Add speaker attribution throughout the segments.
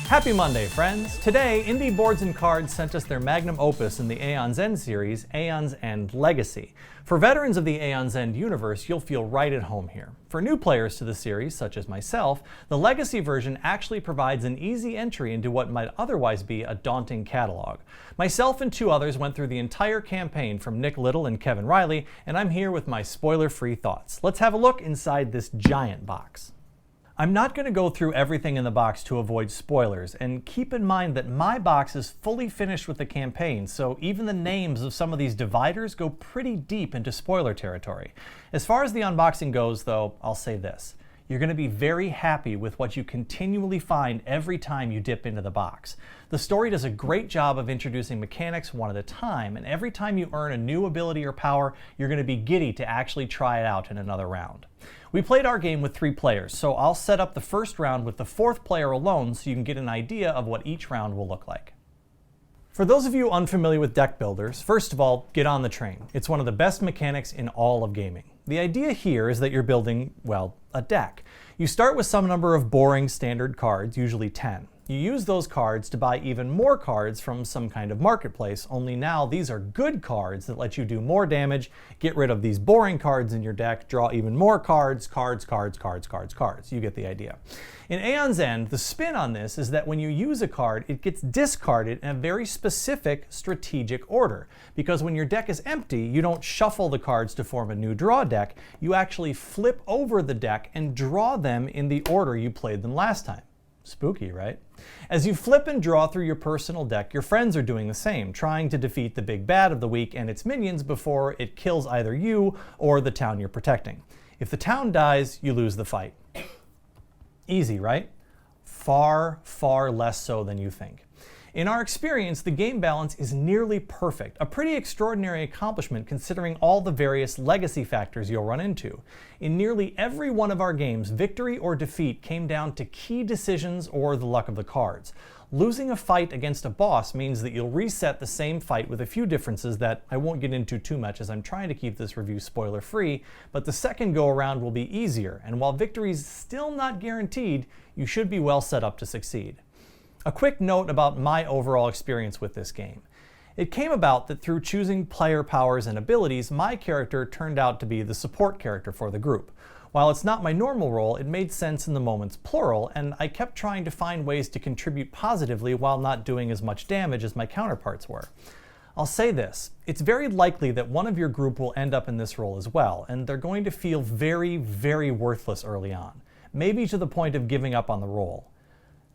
Speaker 1: Happy Monday, friends! Today, Indie Boards and Cards sent us their magnum opus in the Aeon's End series, Aeon's End Legacy. For veterans of the Aeon's End universe, you'll feel right at home here. For new players to the series, such as myself, the Legacy version actually provides an easy entry into what might otherwise be a daunting catalog. Myself and two others went through the entire campaign from Nick Little and Kevin Riley, and I'm here with my spoiler-free thoughts. Let's have a look inside this giant box. I'm not going to go through everything in the box to avoid spoilers, and keep in mind that my box is fully finished with the campaign, so even the names of some of these dividers go pretty deep into spoiler territory. As far as the unboxing goes, though, I'll say this. You're going to be very happy with what you continually find every time you dip into the box. The story does a great job of introducing mechanics one at a time, and every time you earn a new ability or power, you're going to be giddy to actually try it out in another round. We played our game with 3 players, so I'll set up the first round with the 4th player alone so you can get an idea of what each round will look like. For those of you unfamiliar with deck builders, first of all, get on the train. It's one of the best mechanics in all of gaming. The idea here is that you're building, well, a deck. You start with some number of boring standard cards, usually 10. You use those cards to buy even more cards from some kind of marketplace, only now these are good cards that let you do more damage, get rid of these boring cards in your deck, draw even more cards. You get the idea. In Aeon's End, the spin on this is that when you use a card, it gets discarded in a very specific strategic order. Because when your deck is empty, you don't shuffle the cards to form a new draw deck, you actually flip over the deck and draw them in the order you played them last time. Spooky, right? As you flip and draw through your personal deck, your friends are doing the same, trying to defeat the big bad of the week and its minions before it kills either you or the town you're protecting. If the town dies, you lose the fight. Easy, right? Far, far less so than you think. In our experience, the game balance is nearly perfect, a pretty extraordinary accomplishment considering all the various legacy factors you'll run into. In nearly every one of our games, victory or defeat came down to key decisions or the luck of the cards. Losing a fight against a boss means that you'll reset the same fight with a few differences that I won't get into too much as I'm trying to keep this review spoiler-free, but the second go-around will be easier, and while victory's still not guaranteed, you should be well set up to succeed. A quick note about my overall experience with this game. It came about that through choosing player powers and abilities, my character turned out to be the support character for the group. While it's not my normal role, it made sense in the moments plural, and I kept trying to find ways to contribute positively while not doing as much damage as my counterparts were. I'll say this, it's very likely that one of your group will end up in this role as well, and they're going to feel very, very worthless early on. Maybe to the point of giving up on the role.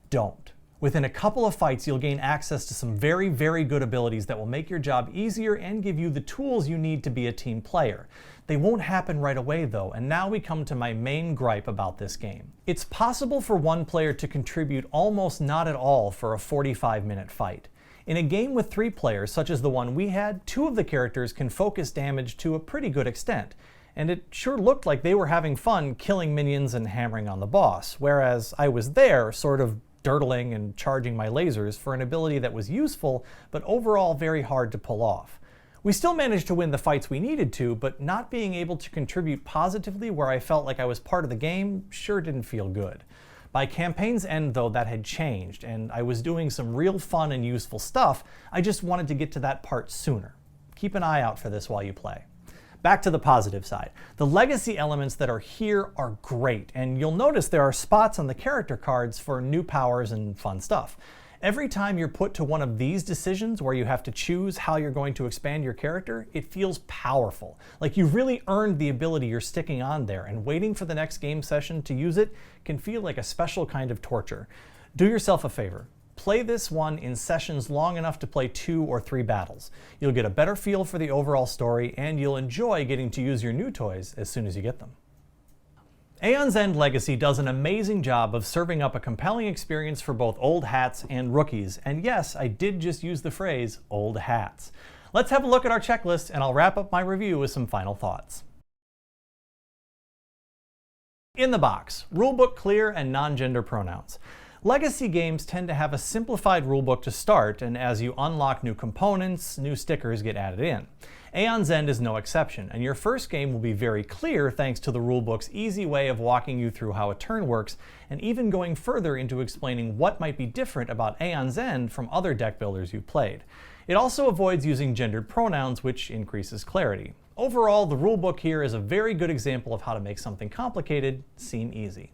Speaker 1: Don't. Within a couple of fights, you'll gain access to some very, very good abilities that will make your job easier and give you the tools you need to be a team player. They won't happen right away though, and now we come to my main gripe about this game. It's possible for one player to contribute almost not at all for a 45-minute fight. In a game with 3 players, such as the one we had, 2 of the characters can focus damage to a pretty good extent. And it sure looked like they were having fun killing minions and hammering on the boss, whereas I was there, sort of dirtling and charging my lasers for an ability that was useful, but overall very hard to pull off. We still managed to win the fights we needed to, but not being able to contribute positively where I felt like I was part of the game sure didn't feel good. By campaign's end, though, that had changed, and I was doing some real fun and useful stuff. I just wanted to get to that part sooner. Keep an eye out for this while you play. Back to the positive side. The legacy elements that are here are great, and you'll notice there are spots on the character cards for new powers and fun stuff. Every time you're put to one of these decisions where you have to choose how you're going to expand your character, it feels powerful. Like you've really earned the ability you're sticking on there, and waiting for the next game session to use it can feel like a special kind of torture. Do yourself a favor. Play this one in sessions long enough to play 2 or 3 battles. You'll get a better feel for the overall story, and you'll enjoy getting to use your new toys as soon as you get them. Aeon's End Legacy does an amazing job of serving up a compelling experience for both old hats and rookies. And yes, I did just use the phrase old hats. Let's have a look at our checklist, and I'll wrap up my review with some final thoughts. In the box, rulebook clear and non-gender pronouns. Legacy games tend to have a simplified rulebook to start, and as you unlock new components, new stickers get added in. Aeon's End is no exception, and your first game will be very clear thanks to the rulebook's easy way of walking you through how a turn works, and even going further into explaining what might be different about Aeon's End from other deck builders you've played. It also avoids using gendered pronouns, which increases clarity. Overall, the rulebook here is a very good example of how to make something complicated seem easy.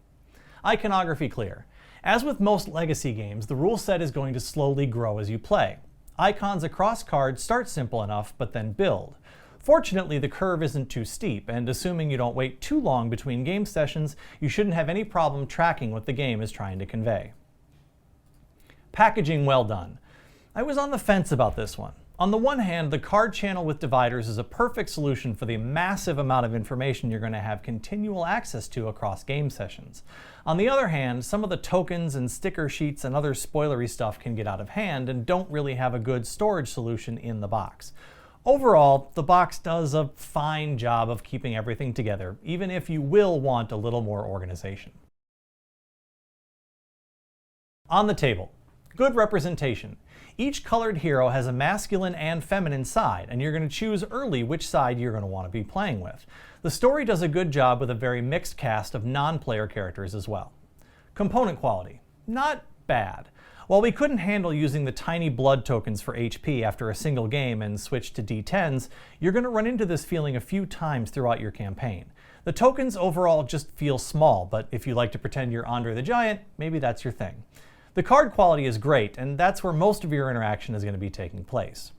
Speaker 1: Iconography clear. As with most Legacy games, the rule set is going to slowly grow as you play. Icons across cards start simple enough, but then build. Fortunately, the curve isn't too steep, and assuming you don't wait too long between game sessions, you shouldn't have any problem tracking what the game is trying to convey. Packaging well done. I was on the fence about this one. On the one hand, the card channel with dividers is a perfect solution for the massive amount of information you're going to have continual access to across game sessions. On the other hand, some of the tokens and sticker sheets and other spoilery stuff can get out of hand and don't really have a good storage solution in the box. Overall, the box does a fine job of keeping everything together, even if you will want a little more organization. On the table, good representation. Each colored hero has a masculine and feminine side, and you're going to choose early which side you're going to want to be playing with. The story does a good job with a very mixed cast of non-player characters as well. Component quality, not bad. While we couldn't handle using the tiny blood tokens for HP after a single game and switched to D10s, you're going to run into this feeling a few times throughout your campaign. The tokens overall just feel small, but if you like to pretend you're Andre the Giant, maybe that's your thing. The card quality is great, and that's where most of your interaction is going to be taking place.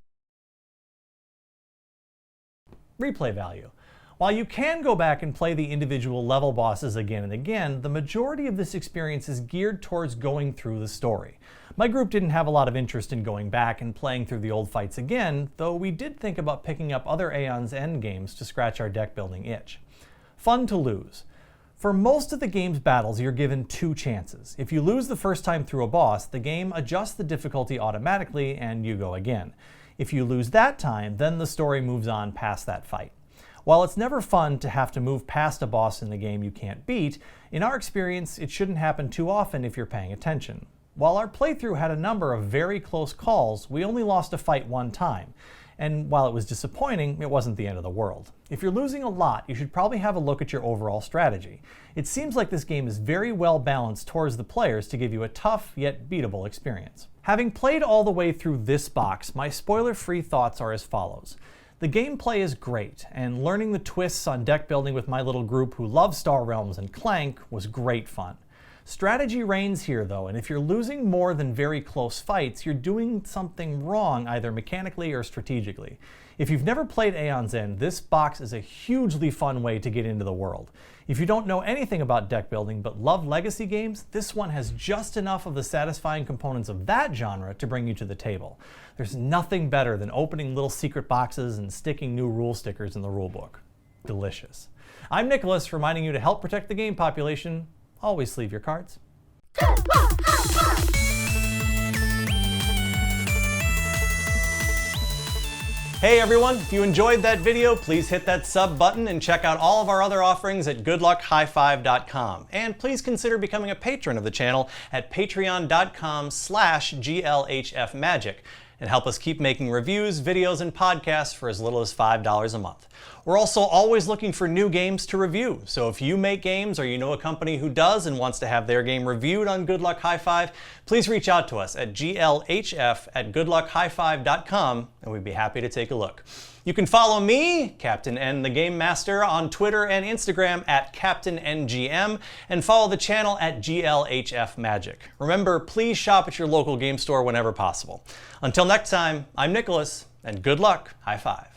Speaker 1: Replay value. While you can go back and play the individual level bosses again and again, the majority of this experience is geared towards going through the story. My group didn't have a lot of interest in going back and playing through the old fights again, though we did think about picking up other Aeon's End games to scratch our deck building itch. Fun to lose. For most of the game's battles, you're given two chances. If you lose the first time through a boss, the game adjusts the difficulty automatically and you go again. If you lose that time, then the story moves on past that fight. While it's never fun to have to move past a boss in the game you can't beat, in our experience, it shouldn't happen too often if you're paying attention. While our playthrough had a number of very close calls, we only lost a fight one time. And while it was disappointing, it wasn't the end of the world. If you're losing a lot, you should probably have a look at your overall strategy. It seems like this game is very well balanced towards the players to give you a tough yet beatable experience. Having played all the way through this box, my spoiler-free thoughts are as follows. The gameplay is great, and learning the twists on deck building with my little group who love Star Realms and Clank was great fun. Strategy reigns here though, and if you're losing more than very close fights, you're doing something wrong either mechanically or strategically. If you've never played Aeon's End, this box is a hugely fun way to get into the world. If you don't know anything about deck building but love Legacy games, this one has just enough of the satisfying components of that genre to bring you to the table. There's nothing better than opening little secret boxes and sticking new rule stickers in the rulebook. Delicious. I'm Nicholas, reminding you to help protect the game population. Always sleeve your cards. Hey everyone, if you enjoyed that video, please hit that sub button and check out all of our other offerings at goodluckhighfive.com. And please consider becoming a patron of the channel at patreon.com/GLHFmagic and help us keep making reviews, videos, and podcasts for as little as $5 a month. We're also always looking for new games to review, so if you make games or you know a company who does and wants to have their game reviewed on Good Luck High Five, please reach out to us at glhf@goodluckhighfive.com and we'd be happy to take a look. You can follow me, Captain N the Game Master, on Twitter and Instagram at CaptainNGM, and follow the channel at GLHF Magic. Remember, please shop at your local game store whenever possible. Until next time, I'm Nicholas, and good luck, high five.